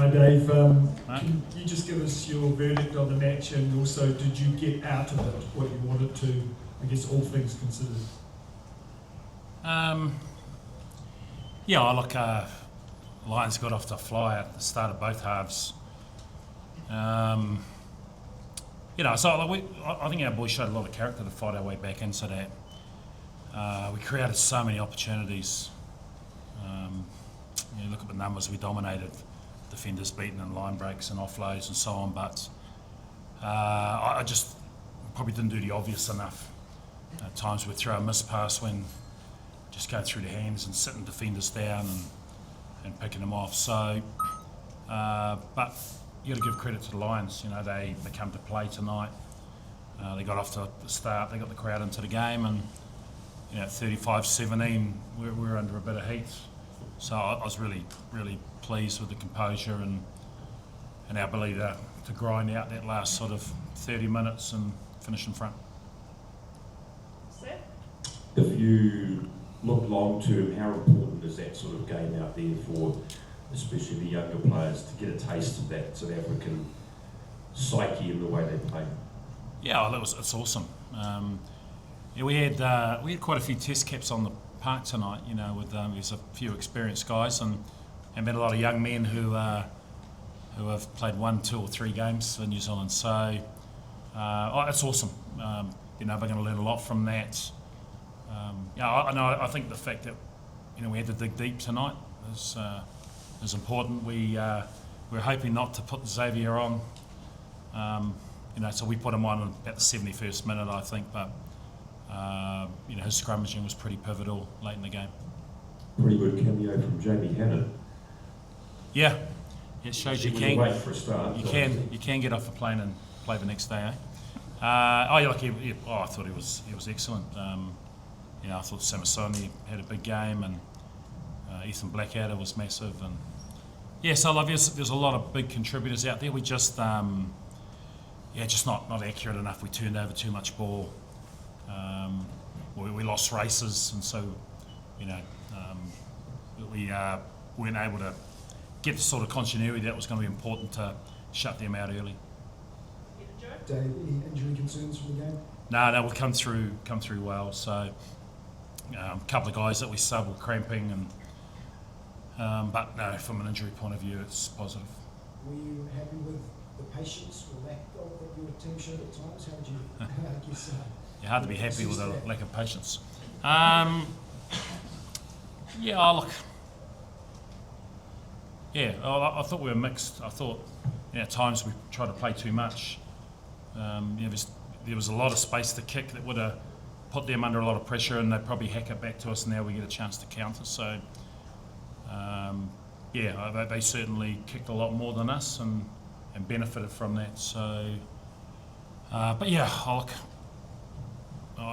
Hi Dave, can you just give us your verdict on the match, and also did you get out of it what you wanted to, I guess all things considered? Lions got off to a flyer at the start of both halves. I think our boys showed a lot of character to fight our way back into that. We created so many opportunities. Look at the numbers, we dominated, defenders beaten and line breaks and offloads and so on, but I just probably didn't do the obvious enough. At times we'd throw a miss pass when just going through the hands and sitting defenders down and picking them off. So, but you got to give credit to the Lions. They come to play tonight. They got off to the start. They got the crowd into the game, and 35-17, we're under a bit of heat. So I was really, really pleased with the composure and our ability to grind out that last sort of 30 minutes and finish in front. If you look long term, how important is that sort of game out there for especially the younger players to get a taste of that South African psyche in the way they play? Yeah, it's awesome. We had quite a few test caps on the park tonight. With there's a few experienced guys and been a lot of young men who have played 1, 2 or 3 games for New Zealand. So it's awesome. We're going to learn a lot from that. I think the fact that we had to dig deep tonight is important. We're hoping not to put Xavier on. So we put him on about the 71st minute, I think, but his scrummaging was pretty pivotal late in the game. Pretty good cameo from Jamie Hannon. Yeah, it shows you can. Wait for a start, you can get off a plane and play the next day. I thought he was excellent. I thought Samasoni had a big game, and Ethan Blackadder was massive, and so there's a lot of big contributors out there. We just just not accurate enough. We turned over too much ball. We lost races, and so we weren't able to get the sort of continuity that was going to be important to shut them out early. Dave, any injury concerns from the game? No, we've come through well. So a couple of guys that we sub were cramping, and but no, from an injury point of view, it's positive. Were you happy with the patience or lack of that your team showed at times? How did you guess? You're hard to be happy with a lack of patience. I thought we were mixed. I thought at times we tried to play too much. There was a lot of space to kick that would have put them under a lot of pressure, and they'd probably hack it back to us, and now we get a chance to counter. So, they certainly kicked a lot more than us and benefited from that. So, I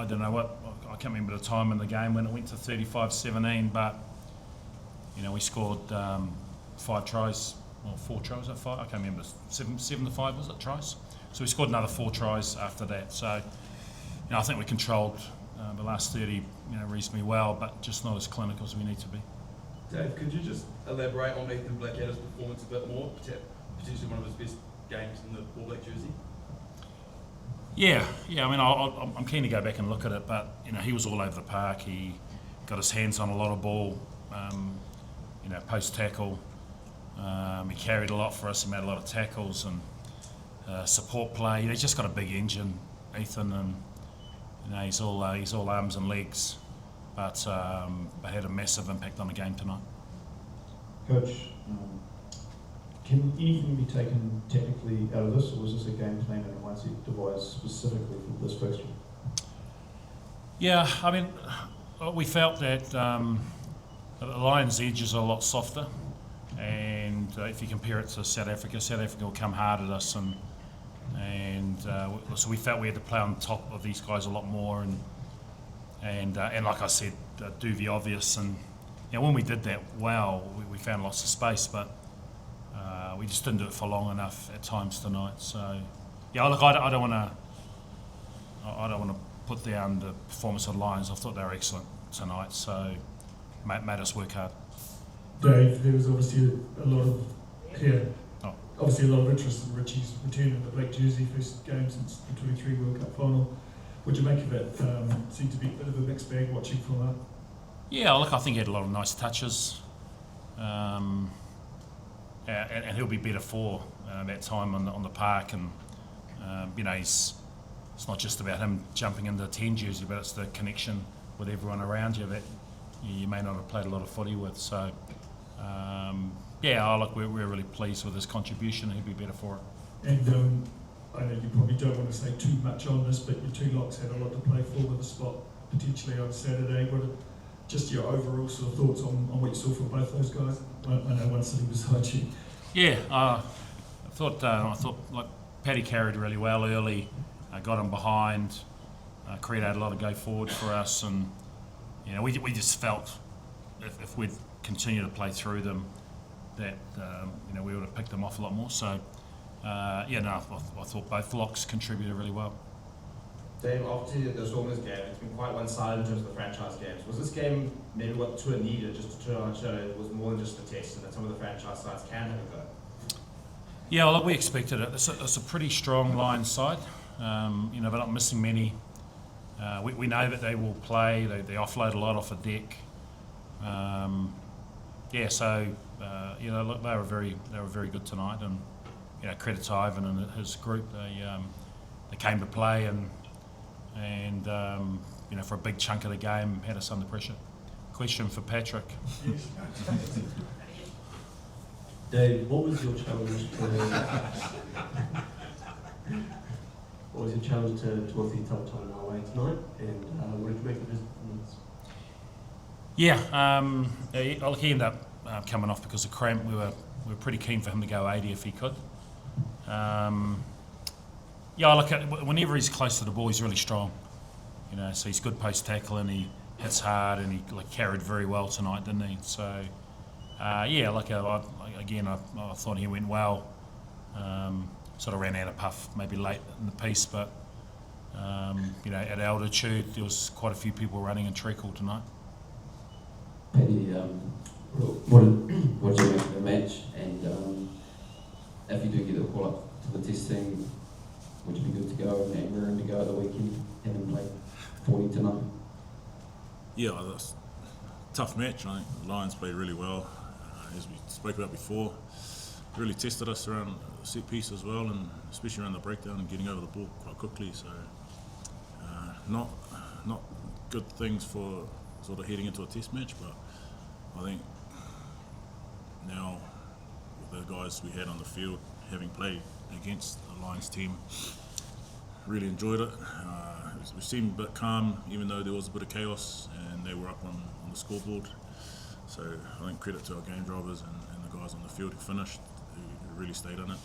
don't know I can't remember the time in the game when it went to 35-17, but we scored 5 tries, or 4 tries at 5. I can't remember, 7 to 5 was it tries? So we scored another 4 tries after that. So I think we controlled the last 30 reasonably well, but just not as clinical as we need to be. Dave, could you just elaborate on Ethan Blackadder's performance a bit more? Potentially one of his best games in the All Black jersey. Yeah. I mean, I'm keen to go back and look at it, but he was all over the park. He got his hands on a lot of ball, post tackle. He carried a lot for us. He made a lot of tackles and support play. He's just got a big engine, Ethan, and he's all arms and legs, but had a massive impact on the game tonight. Coach, can anything be taken technically out of this, or was this a game plan and a mindset devised specifically for this fixture? Yeah, I mean, we felt that the Lions' edges are a lot softer, and if you compare it to South Africa will come hard at us, and so we felt we had to play on top of these guys a lot more, and like I said, do the obvious, and when we did that, we found lots of space, but we just didn't do it for long enough at times tonight. So look, I don't want to put down the performance of the Lions. I thought they were excellent tonight, so made us work hard. Dave, there was obviously a lot of obviously a lot of interest in Richie's return in the black jersey, first game since the 23 World Cup final. What do you make of it? Seemed to be a bit of a mixed bag watching from that. Yeah, look, I think he had a lot of nice touches, and he'll be better for that time on the park. And it's not just about him jumping into the 10 jersey, but it's the connection with everyone around you that you may not have played a lot of footy with. So, look, we're really pleased with his contribution. He'll be better for it. And I know you probably don't want to say too much on this, but your two locks had a lot to play for with a spot potentially on Saturday. What are just your overall sort of thoughts on what you saw from both those guys? I know one's sitting beside you. Yeah, I thought like Paddy carried really well early, got him behind, created a lot of go forward for us, and we just felt if we'd continue to play through them, that we would have picked them off a lot more. So I thought both locks contributed really well. Dave, after the Stormers game, it's been quite one-sided in terms of the franchise games. Was this game maybe what the tour needed, just to turn on show it was more than just a test, and that some of the franchise sides can have a go? Yeah, well, look, we expected it. It's a pretty strong Lions side. They're not missing many. We know that they will play. They offload a lot off the deck. Look, they were very good tonight, and credit to Ivan and his group. They came to play and for a big chunk of the game had us under pressure. Question for Patrick. Dave, what was your challenge to Timothy Tautau away tonight, and what did you make of his performance? Look, he ended up coming off because of cramp. We were pretty keen for him to go 80 if he could. Whenever he's close to the ball, he's really strong. So he's good post tackle and he hits hard, and he carried very well tonight, didn't he? So, I thought he went well. Sort of ran out of puff maybe late in the piece, but at altitude there was quite a few people running in treacle tonight. Paddy, what did you make of the match? And if you do get a call up to the test team, would you be good to go and raring to go at the weekend, having played 40 tonight? Yeah, that's a tough match. I think the Lions played really well, as we spoke about before. Really tested us around the set piece as well, and especially around the breakdown and getting over the ball quite quickly. So, not good things for sort of heading into a test match, but I think now with the guys we had on the field, having played against the Lions team, really enjoyed it. We seemed a bit calm, even though there was a bit of chaos, and they were up on the scoreboard. So I think credit to our game drivers and the guys on the field who finished, who really stayed in it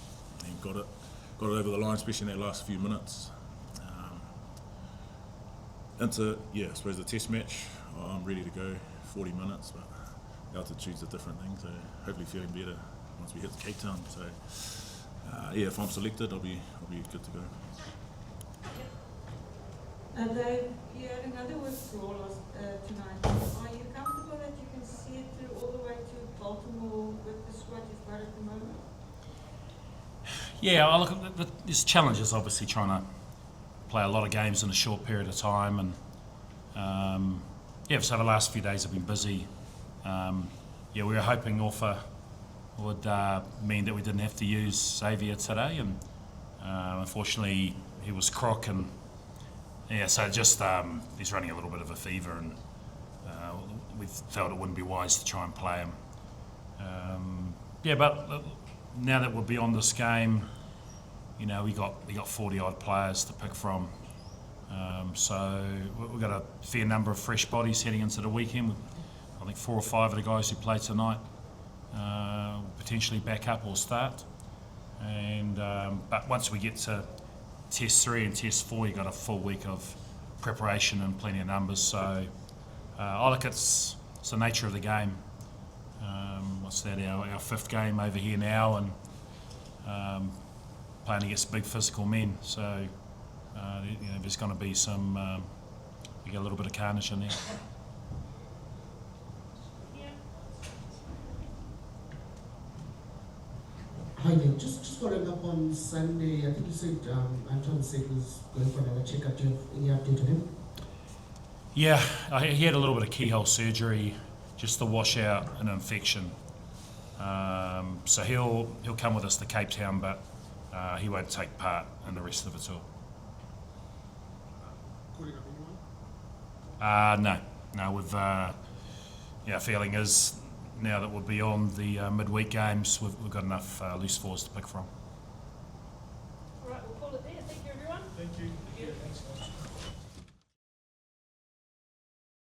and got it over the line, especially in that last few minutes. I suppose the test match, I'm ready to go 40 minutes, but altitude's a different thing, so hopefully feeling better once we hit Cape Town. So if I'm selected, I'll be good to go. Dave, you had another withdrawal tonight. Are you comfortable that you can see it through all the way to Baltimore with the squad you've got at the moment? Yeah, there's challenges obviously trying to play a lot of games in a short period of time, and so the last few days have been busy. We were hoping Norfolk would mean that we didn't have to use Xavier today, and unfortunately he was crook, and so just he's running a little bit of a fever, and we felt it wouldn't be wise to try and play him. But now that we're beyond this game, we got 40 odd players to pick from, so we've got a fair number of fresh bodies heading into the weekend. I think 4 or 5 of the guys who played tonight will potentially back up or start, and but once we get to Test 3 and Test 4, you've got a full week of preparation and plenty of numbers. So it's the nature of the game. What's that, our 5th game over here now, and playing against big physical men. So there's going to be some, you get a little bit of carnage in there. Hi there. Just following up on Sunday, I think you said Anton said he was going for another checkup. Do you have any update on him? Yeah, he had a little bit of keyhole surgery just to wash out an infection. So he'll come with us to Cape Town, but he won't take part in the rest of the tour. Calling up anyone? No, we've feeling is now that we're beyond the midweek games, we've got enough loose forwards to pick from.